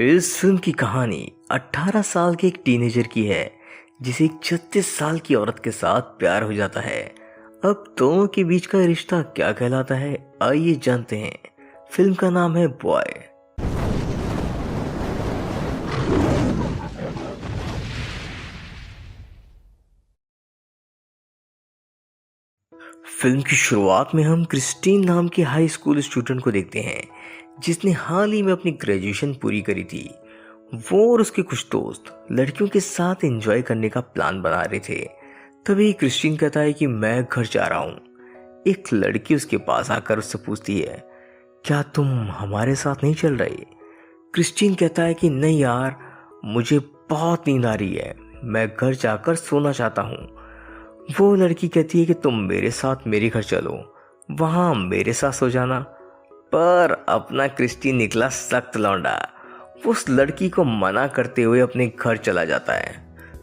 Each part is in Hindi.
इस फिल्म की कहानी 18 साल के एक टीनेजर की है जिसे एक 36 साल की औरत के साथ प्यार हो जाता है। अब दोनों के बीच का रिश्ता क्या कहलाता है, आइए जानते हैं। फिल्म का नाम है बॉय। फिल्म की शुरुआत में हम क्रिस्टीन नाम के हाई स्कूल स्टूडेंट को देखते हैं जिसने हाल ही में अपनी ग्रेजुएशन पूरी करी थी। वो और उसके कुछ दोस्त लड़कियों के साथ एंजॉय करने का प्लान बना रहे थे। तभी क्रिस्टीन कहता है कि मैं घर जा रहा हूँ। एक लड़की उसके पास आकर उससे पूछती है, क्या तुम हमारे साथ नहीं चल रहे? क्रिस्टीन कहता है कि नहीं यार, मुझे बहुत नींद आ रही है, मैं घर जाकर सोना चाहता हूँ। वो लड़की कहती है कि तुम मेरे साथ मेरे घर चलो, वहां मेरे साथ सो जाना। पर अपना क्रिस्टीन निकला सख्त लौंडा। वो उस लड़की को मना करते हुए अपने घर चला जाता है।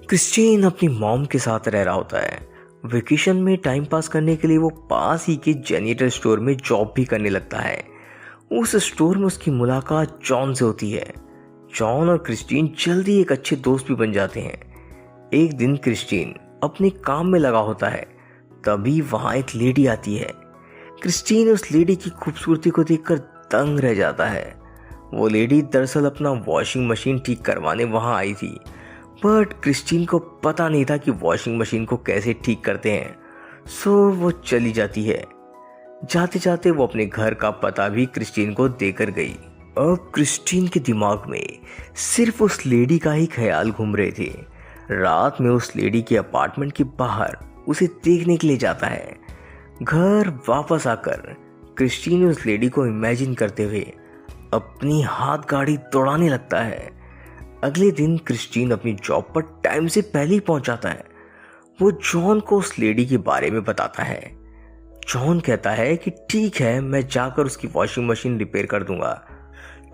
क्रिस्टीन अपनी मॉम के साथ रह रहा होता है। वेकेशन में टाइम पास करने के लिए वो पास ही के जेनिटर स्टोर में जॉब भी करने लगता है। उस स्टोर में उसकी मुलाकात जॉन से होती है। जॉन और क्रिस्टीन जल्दी एक अच्छे दोस्त भी बन जाते हैं। एक दिन क्रिस्टीन अपने काम में लगा होता है, तभी वहां एक लेडी आती है। क्रिस्टीन उस लेडी की खूबसूरती को देखकर दंग रह जाता है। वो लेडी दरअसल अपना वॉशिंग मशीन ठीक करवाने वहां आई थी, बट क्रिस्टीन को पता नहीं था कि वॉशिंग मशीन को कैसे ठीक करते हैं। सो वो चली जाती है। जाते जाते वो अपने घर का पता भी क्रिस्टीन को देकर गई। अब क्रिस्टीन के दिमाग में सिर्फ उस लेडी का ही ख्याल घूम रहे थे। रात में उस लेडी के अपार्टमेंट के बाहर उसे देखने के लिए जाता है। घर वापस आकर क्रिस्टीन उस लेडी को इमेजिन करते हुए अपनी हाथ गाड़ी दौड़ाने लगता है। अगले दिन क्रिस्टीन अपनी जॉब पर टाइम से पहले ही पहुंच जाता है। वो जॉन को उस लेडी के बारे में बताता है। जॉन कहता है कि ठीक है, मैं जाकर उसकी वॉशिंग मशीन रिपेयर कर दूंगा,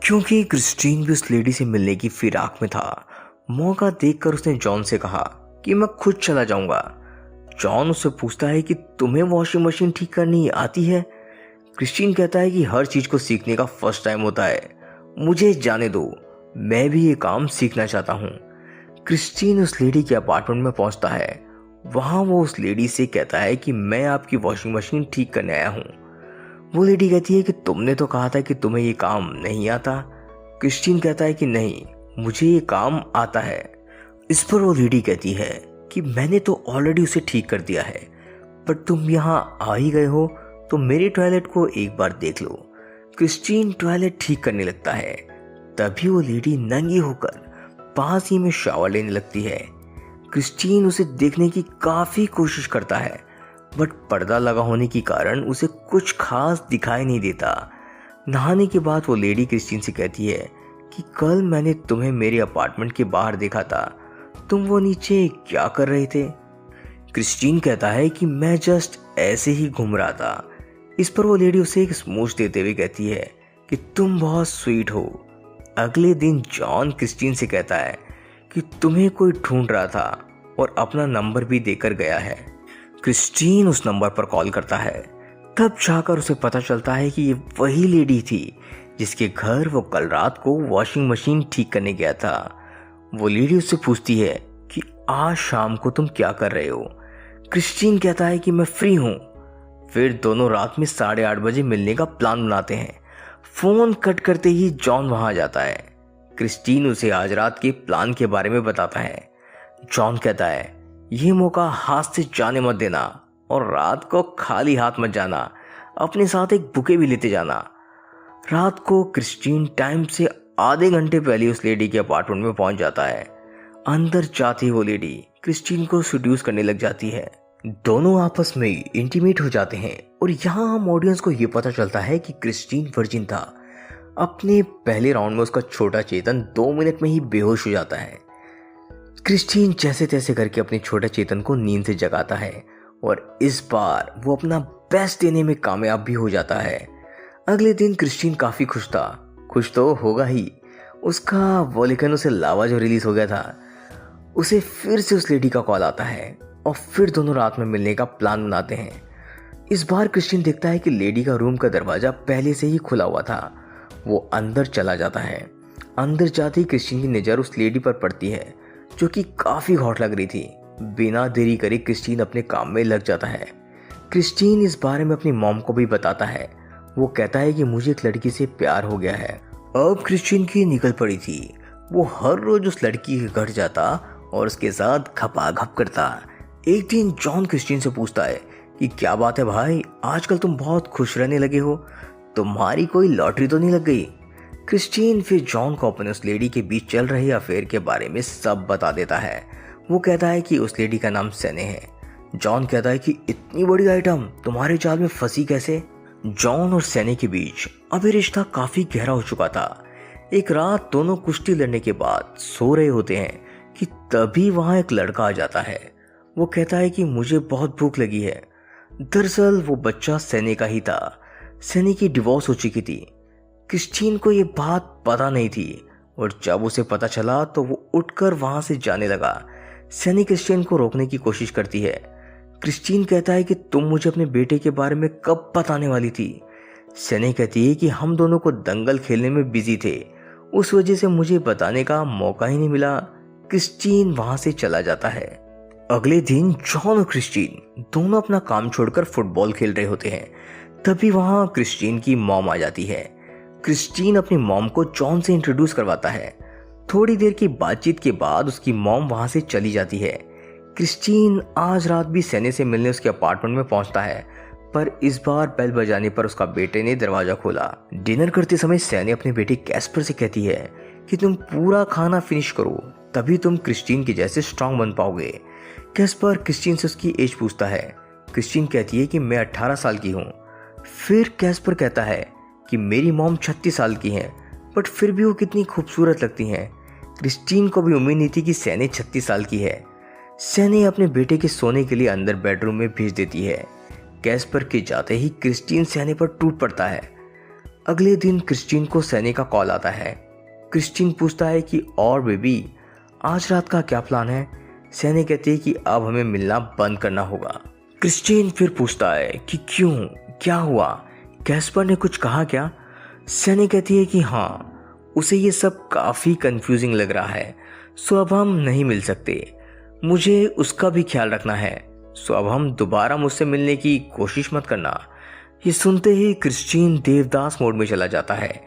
क्योंकि क्रिस्टीन भी उस लेडी से मिलने की फिराक में था। मौका देखकर उसने जॉन से कहा कि मैं खुद चला जाऊंगा। जॉन उससे पूछता है कि तुम्हें वॉशिंग मशीन ठीक करनी आती है? क्रिस्टीन कहता है कि हर चीज को सीखने का फर्स्ट टाइम होता है, मुझे जाने दो, मैं भी ये काम सीखना चाहता हूँ। क्रिस्टीन उस लेडी के अपार्टमेंट में पहुंचता है। वहां वो उस लेडी से कहता है कि मैं आपकी वॉशिंग मशीन ठीक करने आया हूँ। वो लेडी कहती है कि तुमने तो कहा था कि तुम्हें ये काम नहीं आता। क्रिस्टीन कहता है कि नहीं, मुझे ये काम आता है। इस पर वो लेडी कहती है कि मैंने तो ऑलरेडी उसे ठीक कर दिया है, पर तुम यहाँ आ ही गए हो तो मेरे टॉयलेट को एक बार देख लो। क्रिस्टीन टॉयलेट ठीक करने लगता है। तभी वो लेडी नंगी होकर पास ही में शावर लेने लगती है। क्रिस्टीन उसे देखने की काफी कोशिश करता है, बट पर्दा लगा होने के कारण उसे कुछ खास दिखाई नहीं देता। नहाने के बाद वो लेडी क्रिस्टीन से कहती है कि कल मैंने तुम्हें मेरे अपार्टमेंट के बाहर देखा था, तुम वो नीचे क्या कर रहे थे? क्रिस्टीन कहता है कि मैं जस्ट ऐसे ही घूम रहा था। इस पर वो लेडी उसे एक स्मूच देते हुए कहती है कि तुम बहुत स्वीट हो। अगले दिन जॉन क्रिस्टीन से कहता है कि तुम्हें कोई ढूंढ रहा था और अपना नंबर भी देकर गया है। क्रिस्टीन उस नंबर पर कॉल करता है। तब जाकर उसे पता चलता है कि ये वही लेडी थी जिसके घर वो कल रात को वॉशिंग मशीन ठीक करने गया था। वो लेडी उससे पूछती है कि आज शाम को तुम क्या कर रहे हो? क्रिस्टीन कहता है कि मैं फ्री हूं। फिर दोनों रात में 8:30 बजे मिलने का प्लान बनाते हैं। फोन कट करते ही जॉन वहां जाता है। क्रिस्टीन उसे आज रात के प्लान के बारे में बताता है। जॉन कहता है, यह मौका हाथ से जाने मत देना और रात को खाली हाथ मत जाना, अपने साथ एक बुके भी लेते जाना। रात को क्रिस्टीन टाइम से आधे घंटे पहले उस लेडी के अपार्टमेंट में पहुंच जाता है। अंदर जाती ही वो लेडी क्रिस्टीन को सीड्यूस करने लग जाती है। दोनों आपस में इंटीमेट हो जाते हैं और यहाँ हम ऑडियंस को ये पता चलता है कि क्रिस्टीन वर्जिन था। अपने पहले राउंड में उसका छोटा चेतन 2 मिनट में ही बेहोश हो जाता है। क्रिस्टीन जैसे तैसे करके अपने छोटे चेतन को नींद से जगाता है और इस बार वो अपना बेस्ट देने में कामयाब भी हो जाता है। अगले दिन क्रिस्टीन काफी खुश था। खुश तो होगा ही, उसका वोल्केनो से लावा जो रिलीज हो गया था, उसे फिर से उस लेडी का कॉल आता है और फिर दोनों रात में मिलने का प्लान बनाते हैं। इस बार क्रिस्टीन देखता है कि लेडी का रूम का दरवाजा पहले से ही खुला हुआ था। वो अंदर चला जाता है। अंदर जाते ही क्रिस्टीन की नज़र उस लेडी पर पड़ती है जो कि काफ़ी हॉट लग रही थी। बिना देरी करे क्रिस्टीन अपने काम में लग जाता है। क्रिस्टीन इस बारे में अपनी मॉम को भी बताता है। वो कहता है कि मुझे एक लड़की से प्यार हो गया है। अब क्रिस्टीन की निकल पड़ी थी। वो हर रोज उस लड़की के घर जाता और उसके साथ खपाखप करता। एक दिन जॉन क्रिस्टीन से पूछता है कि क्या बात है भाई, आजकल तुम बहुत खुश रहने लगे हो, तुम्हारी कोई लॉटरी तो नहीं लग गई। क्रिस्टीन फिर जॉन को अपने उस लेडी के बीच चल रहे अफेयर के बारे में सब बता देता है। वो कहता है कि उस लेडी का नाम सैने है। जॉन कहता है कि इतनी बड़ी आइटम तुम्हारे जाल में फंसी कैसे। जॉन और सैने के बीच अभी रिश्ता काफी गहरा हो चुका था। एक रात दोनों कुश्ती लड़ने के बाद सो रहे होते हैं कि तभी वहां एक लड़का आ जाता है। वो कहता है कि मुझे बहुत भूख लगी है। दरअसल वो बच्चा सैने का ही था। सैने की डिवोर्स हो चुकी थी। क्रिस्टीन को ये बात पता नहीं थी और जब उसे पता चला तो वो उठकर वहां से जाने लगा। सैनी क्रिस्टीन को रोकने की कोशिश करती है। क्रिस्टीन कहता है कि तुम मुझे अपने बेटे के बारे में कब बताने वाली थी। सैनी कहती है कि हम दोनों को दंगल खेलने में बिजी थे, उस वजह से मुझे बताने का मौका ही नहीं मिला। क्रिस्टीन वहां से चला जाता है। अगले दिन जॉन और क्रिस्टीन दोनों अपना काम छोड़कर फुटबॉल खेल रहे होते हैं। तभी वहां क्रिस्टीन की मॉम आ जाती है। क्रिस्टीन अपनी मॉम को जॉन से इंट्रोड्यूस करवाता है। थोड़ी देर की बातचीत के बाद उसकी मॉम वहां से चली जाती है। क्रिस्टीन आज रात भी सैने से मिलने उसके अपार्टमेंट में पहुंचता है, पर इस बार बेल बजाने पर उसका बेटे ने दरवाजा खोला। डिनर करते समय सैने अपने बेटे कैस्पर से कहती है कि तुम पूरा खाना फिनिश करो, तभी तुम क्रिस्टीन के जैसे स्ट्रांग बन पाओगे। कैस्पर क्रिस्टीन से उसकी एज पूछता है। क्रिस्टीन कहती है कि मैं 18 साल की हूँ। फिर कैस्पर कहता है कि मेरी मॉम 36 साल की हैं, बट फिर भी वो कितनी खूबसूरत लगती हैं। क्रिस्टीन को भी उम्मीद नहीं थी कि सैने 36 साल की है। सैने अपने बेटे के सोने के लिए अंदर बेडरूम में भेज देती है। कैस्पर के जाते ही क्रिस्टीन सैने पर टूट पड़ता है। अगले दिन क्रिस्टीन को सैने का कॉल आता है। क्रिस्टीन पूछता है कि और बेबी, आज रात का क्या प्लान है। सैने कहती है कि अब हमें मिलना बंद करना होगा। क्रिस्टीन फिर पूछता है कि क्यों, क्या हुआ, कैस्पर ने कुछ कहा क्या। सैने कहती है कि हाँ, उसे ये सब काफ़ी कंफ्यूजिंग लग रहा है, सो अब हम नहीं मिल सकते। मुझे उसका भी ख्याल रखना है, सो अब हम दोबारा मुझसे मिलने की कोशिश मत करना। ये सुनते ही क्रिस्टीन देवदास मोड में चला जाता है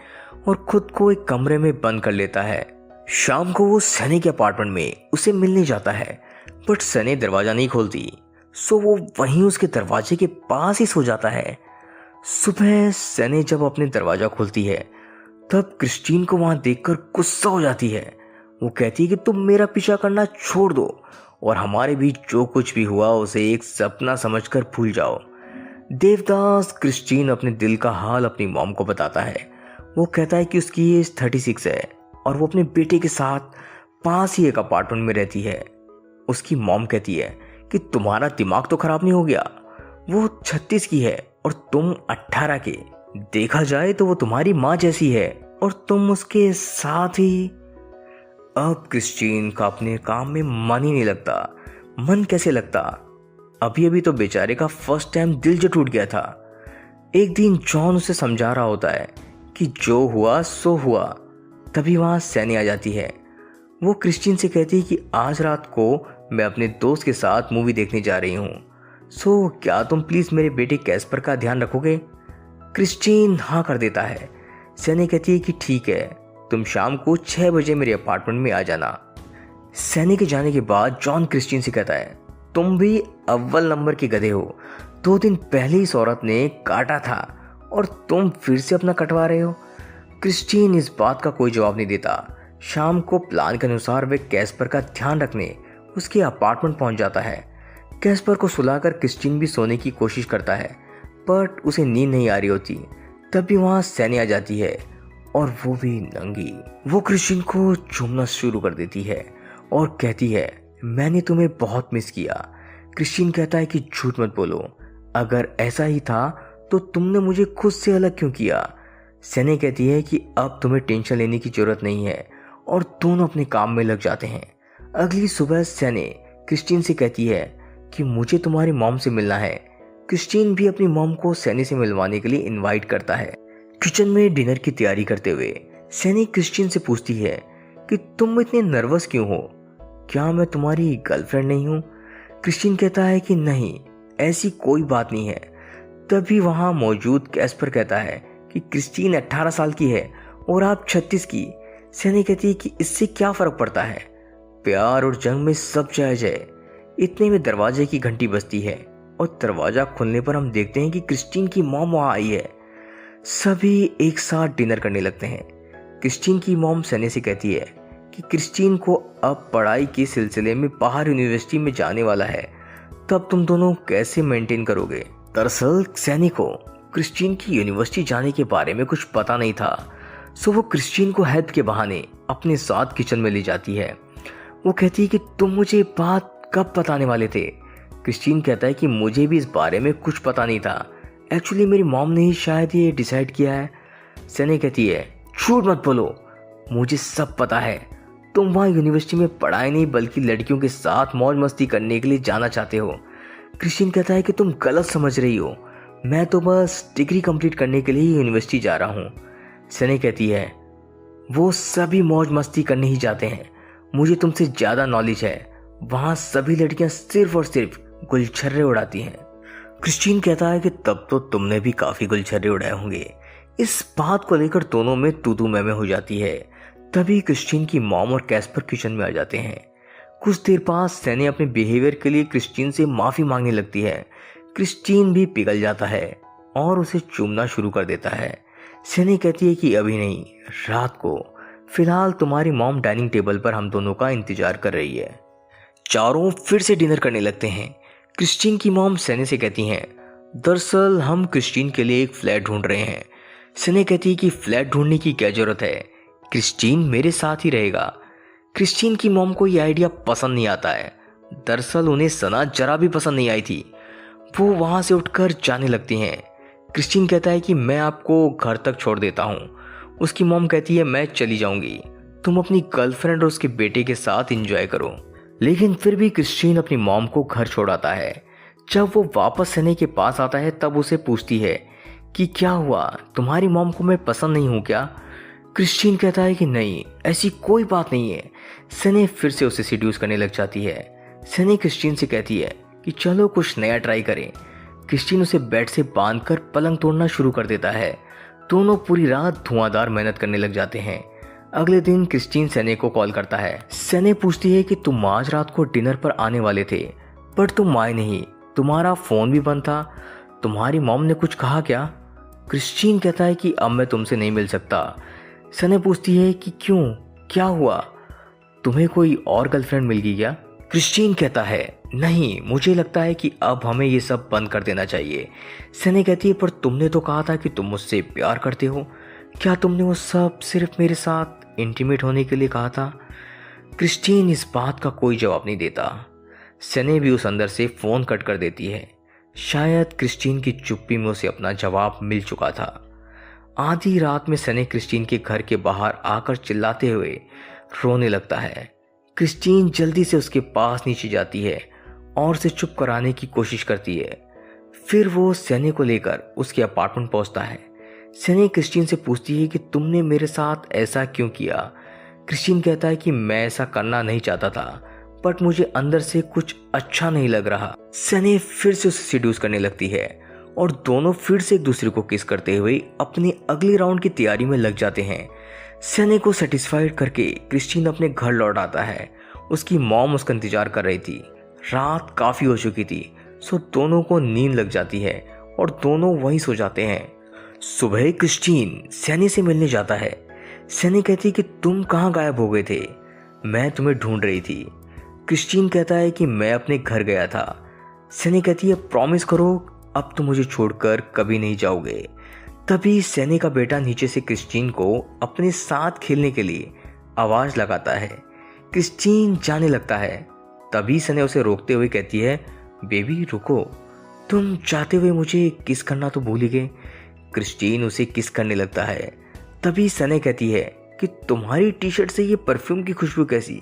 और खुद को एक कमरे में बंद कर लेता है। शाम को वो सैने के अपार्टमेंट में उसे मिलने जाता है, बट सैने दरवाजा नहीं खोलती, सो वो वहीं उसके दरवाजे के पास ही सो जाता है। सुबह सैने जब अपने दरवाजा खोलती है तब क्रिस्टीन को वहां देखकर गुस्सा हो जाती है। वो कहती है कि तुम मेरा पीछा करना छोड़ दो और हमारे बीच जो कुछ भी हुआ उसे एक सपना समझकर भूल जाओ। देवदास क्रिस्टीन अपने दिल का हाल अपनी मॉम को बताता है। वो कहता है कि उसकी एज 36 है और वो अपने बेटे के साथ पास ही एक अपार्टमेंट में रहती है। उसकी मॉम कहती है कि तुम्हारा दिमाग तो खराब नहीं हो गया, वो 36 की है और तुम 18 के। देखा जाए तो वो तुम्हारी माँ जैसी है और तुम उसके साथ ही। अब क्रिस्टीन का अपने काम में मन ही नहीं लगता। मन कैसे लगता, अभी अभी तो बेचारे का फर्स्ट टाइम दिल जो टूट गया था। एक दिन जॉन उसे समझा रहा होता है कि जो हुआ सो हुआ। तभी वहां सैनी आ जाती है। वो क्रिस्टीन से कहती है कि आज रात को मैं अपने दोस्त के साथ मूवी देखने जा रही हूँ, सो क्या तुम प्लीज मेरे बेटे कैस्पर का ध्यान रखोगे। क्रिस्टीन हाँ कर देता है। सैनी कहती है कि ठीक है, तुम शाम को 6 बजे मेरे अपार्टमेंट में आ जाना। सैनी के जाने के बाद जॉन क्रिस्टीन से कहता है तुम भी अव्वल नंबर के गधे हो, 2 दिन पहले इस औरत ने काटा था और तुम फिर से अपना कटवा रहे हो। क्रिस्टीन इस बात का कोई जवाब नहीं देता। शाम को प्लान के अनुसार वे कैस्पर का ध्यान रखने उसके अपार्टमेंट पहुंच जाता है। कैस्पर को सुलाकर क्रिस्टीन भी सोने की कोशिश करता है, बट उसे नींद नहीं आ रही होती। तभी वहां सैनी आ जाती है और वो भी नंगी। वो क्रिस्टीन को चूमना शुरू कर देती है और कहती है मैंने तुम्हें बहुत मिस किया। क्रिस्टीन कहता है कि झूठ मत बोलो, अगर ऐसा ही था तो तुमने मुझे खुद से अलग क्यों किया। सैनी कहती है कि अब तुम्हें टेंशन लेने की जरूरत नहीं है और दोनों अपने काम में लग जाते हैं। अगली सुबह सैनी क्रिस्टीन से कहती है कि मुझे तुम्हारी मॉम से मिलना है। क्रिस्टीन भी अपनी मॉम को सैनी से मिलवाने के लिए इनवाइट करता है। किचन में डिनर की तैयारी करते हुए सनी क्रिस्टीन से पूछती है कि तुम इतने नर्वस क्यों हो, क्या मैं तुम्हारी गर्लफ्रेंड नहीं हूँ? क्रिस्टीन कहता है कि नहीं, ऐसी कोई बात नहीं है। तभी वहाँ मौजूद कैस्पर कहता है कि क्रिस्टीन 18 साल की है और आप 36 की। सनी कहती है कि इससे क्या फर्क पड़ता है, प्यार और जंग में सब जायज है। इतने में दरवाजे की घंटी बजती है और दरवाजा खुलने पर हम देखते हैं कि क्रिस्टीन की मॉम वहाँ आई है। सभी एक साथ डिनर करने लगते हैं। क्रिस्टीन की मॉम सनी से कहती है कि क्रिस्टीन को अब पढ़ाई के सिलसिले में बाहर यूनिवर्सिटी में जाने वाला है, तब तुम दोनों कैसे मेंटेन करोगे? दरअसल सनी को क्रिस्टीन की यूनिवर्सिटी जाने के बारे में कुछ पता नहीं था, सो वो क्रिस्टीन को हेल्प के बहाने अपने साथ किचन में ले जाती है। वो कहती है कि तुम मुझे बात कब बताने वाले थे? क्रिस्टीन कहता है कि मुझे भी इस बारे में कुछ पता नहीं था, एक्चुअली मेरी मॉम ने ही शायद ये डिसाइड किया है। सनी कहती है झूठ मत बोलो, मुझे सब पता है। तुम वहाँ यूनिवर्सिटी में पढ़ाई नहीं बल्कि लड़कियों के साथ मौज मस्ती करने के लिए जाना चाहते हो। क्रिस्टीन कहता है कि तुम गलत समझ रही हो, मैं तो बस डिग्री कंप्लीट करने के लिए यूनिवर्सिटी जा रहा हूँ। सनी कहती है वो सभी मौज मस्ती करने ही जाते हैं, मुझे तुमसे ज़्यादा नॉलेज है, वहाँ सभी लड़कियाँ सिर्फ और सिर्फ गुलछर्रे उड़ाती हैं। क्रिस्टीन कहता है कि तब तो तुमने भी काफ़ी गुलछर्रे उड़ाए होंगे। इस बात को लेकर दोनों में तू मैं हो जाती है। तभी क्रिस्टीन की मॉम और कैस्पर किचन में आ जाते हैं। कुछ देर बाद सनी अपने बिहेवियर के लिए क्रिस्टीन से माफ़ी मांगने लगती है। क्रिस्टीन भी पिघल जाता है और उसे चूमना शुरू कर देता है। सनी कहती है कि अभी नहीं, रात को, फिलहाल तुम्हारी मॉम डाइनिंग टेबल पर हम दोनों का इंतजार कर रही है। चारों फिर से डिनर करने लगते हैं। क्रिस्टीन की मॉम सनी से कहती हैं दरअसल हम क्रिस्टीन के लिए एक फ्लैट ढूंढ रहे हैं। सनी कहती है कि फ्लैट ढूंढने की क्या जरूरत है, क्रिस्टीन मेरे साथ ही रहेगा। क्रिस्टीन की मॉम को यह आइडिया पसंद नहीं आता है। दरअसल उन्हें सना जरा भी पसंद नहीं आई थी। वो वहाँ से उठकर जाने लगती हैं। क्रिस्टीन कहता है कि मैं आपको घर तक छोड़ देता हूँ। उसकी मॉम कहती है मैं चली जाऊँगी, तुम अपनी गर्लफ्रेंड और उसके बेटे के साथ एंजॉय करो। लेकिन फिर भी क्रिस्टीन अपनी मॉम को घर छोड़ाता है। जब वो वापस सनी के पास आता है तब उसे पूछती है कि क्या हुआ, तुम्हारी मॉम को मैं पसंद नहीं हूँ क्या? क्रिस्टीन कहता है कि नहीं, ऐसी कोई बात नहीं है। सनी फिर से उसे सीड्यूस करने लग जाती है। सनी क्रिस्टीन से कहती है कि चलो कुछ नया ट्राई करें। क्रिस्टीन उसे बेड से बांधकर पलंग तोड़ना शुरू कर देता है। दोनों पूरी रात धुआंधार मेहनत करने लग जाते हैं। अगले दिन क्रिस्टीन सनी को कॉल करता है। सनी पूछती है कि तुम आज रात को डिनर पर आने वाले थे पर तुम आए नहीं, तुम्हारा फोन भी बंद था, तुम्हारी मॉम ने कुछ कहा क्या? क्रिस्टीन कहता है कि अब मैं तुमसे नहीं मिल सकता। सनी पूछती है कि क्यों, क्या हुआ, तुम्हें कोई और गर्लफ्रेंड मिल गई क्या? क्रिस्टीन कहता है नहीं, मुझे लगता है कि अब हमें ये सब बंद कर देना चाहिए। सनी कहती है पर तुमने तो कहा था कि तुम मुझसे प्यार करते हो, क्या तुमने वो सब सिर्फ मेरे साथ इंटीमेट होने के लिए कहा था? क्रिस्टीन इस बात का कोई जवाब नहीं देता। सनी भी उस अंदर से फोन कट कर देती है। शायद क्रिस्टीन की चुप्पी में उसे अपना जवाब मिल चुका था। आधी रात में सनी क्रिस्टीन के घर के बाहर आकर चिल्लाते हुए रोने लगता है। क्रिस्टीन जल्दी से उसके पास नीचे जाती है और उसे चुप कराने की कोशिश करती है। फिर वो सनी को लेकर उसके अपार्टमेंट पहुंचता है। सनी क्रिस्टीन से पूछती है कि तुमने मेरे साथ ऐसा क्यों किया? क्रिस्टीन कहता है कि मैं ऐसा करना नहीं चाहता था बट मुझे अंदर से कुछ अच्छा नहीं लग रहा। सनी फिर से उसे सीड्यूस करने लगती है और दोनों फिर से एक दूसरे को किस करते हुए अपने अगले राउंड की तैयारी में लग जाते हैं। सनी को सेटिस्फाइड करके क्रिस्टीन अपने घर लौट आता है। उसकी मॉम उसका इंतजार कर रही थी। रात काफ़ी हो चुकी थी, सो दोनों को नींद लग जाती है और दोनों वहीं सो जाते हैं। सुबह क्रिस्टीन सनी से मिलने जाता है। सनी कहती कि तुम कहाँ गायब हो गए थे, मैं तुम्हें ढूंढ रही थी। क्रिस्टीन कहता है कि मैं अपने घर गया था। सनी कहती है प्रॉमिस करो अब तो मुझे छोड़कर कभी नहीं जाओगे। तभी सनी का बेटा नीचे से क्रिस्टीन को अपने साथ खेलने के लिए आवाज़ लगाता है। क्रिस्टीन जाने लगता है। तभी सनी उसे रोकते हुए कहती है बेबी रुको, तुम चाहते हुए मुझे किस करना तो भूल ही गए। क्रिस्टीन उसे किस करने लगता है। तभी सनी कहती है कि तुम्हारी टी शर्ट से ये परफ्यूम की खुशबू कैसी,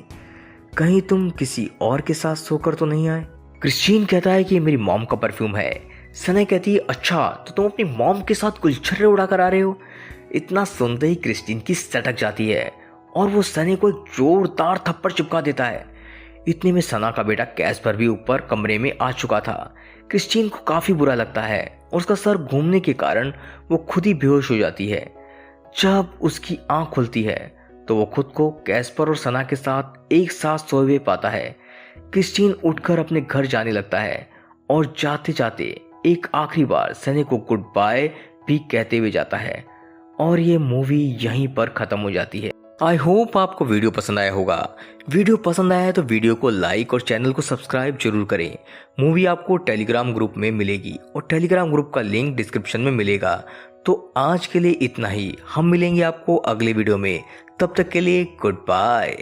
कहीं तुम किसी और के साथ सोकर तो नहीं आए? क्रिस्टीन कहता है कि ये मेरी मॉम का परफ्यूम है। सनी कहती है अच्छा तो तुम अपनी मॉम के साथ गुलछर्रे उड़ा कर आ रहे हो? इतना सुनते ही क्रिस्टीन की सटक जाती है और वो सनी को एक जोरदार थप्पड़ चिपका देता है। इतने में सना का बेटा कैस्पर भी ऊपर कमरे में आ चुका था। क्रिस्टीन को काफी बुरा लगता है और उसका सर घूमने के कारण वो खुद ही बेहोश हो जाती है। जब उसकी आंख खुलती है तो वो खुद को कैस्पर और सना के साथ एक साथ सोए हुए पाता है। क्रिस्टीन उठकर अपने घर जाने लगता है और जाते जाते एक आखिरी बार सनी को गुड बाय भी कहते हुए जाता है और ये मूवी यहीं पर खत्म हो जाती है। आई होप आपको वीडियो पसंद आया होगा। वीडियो पसंद आया है तो वीडियो को लाइक और चैनल को सब्सक्राइब जरूर करें। मूवी आपको टेलीग्राम ग्रुप में मिलेगी और टेलीग्राम ग्रुप का लिंक डिस्क्रिप्शन में मिलेगा। तो आज के लिए इतना ही, हम मिलेंगे आपको अगले वीडियो में। तब तक के लिए गुड बाय।